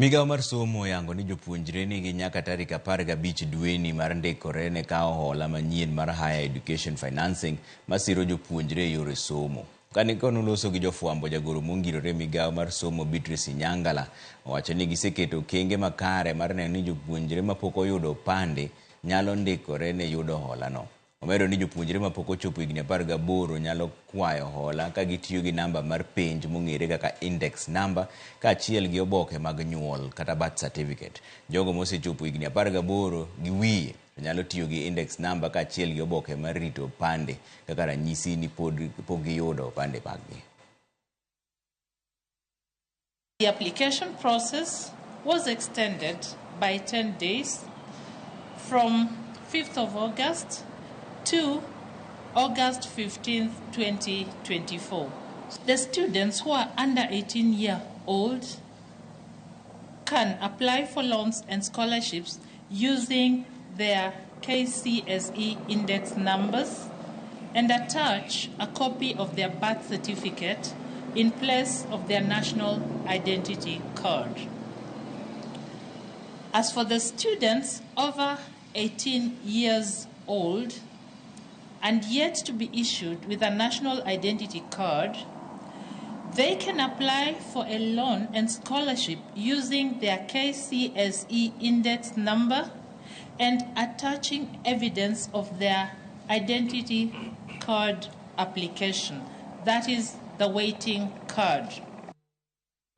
Migao mar somo yango ni jopuonjre nigi nyaka tarik 15 dweni mar ndikore ne kao hola manyien mar Higher Education Financing masiro jopuonjre yore somo. Kani konuloso gi jofwambo, jagoro mongirore migao mar somo Beatrice Nyangala owacho ni giseketo kenge makare mar neno ni jopuonjre mapok oyudo opande nyalo ndikore ne yudo hola no. Omedo ni jopuonjre mapok ochopo higni 18 nyalo kwayo hola ka gitiyo gi namba mar penj mong'ere kaka index number kaachiel gi oboke mag nyuol kata birth certificate. Jogo mosechopo higni 18 gi wiye nyalo tiyo gi index number kaachiel gi oboke mar rito opande kaka ranyisi ni pok giyudo opande maggi. The application process was extended by 10 days from 5th of August to August 15th, 2024. The students who are under 18 years old can apply for loans and scholarships using their KCSE index numbers and attach a copy of their birth certificate in place of their national identity card. As for the students over 18 years old and yet to be issued with a national identity card, they can apply for a loan and scholarship using their KCSE index number and attaching evidence of their identity card application, that is the waiting card.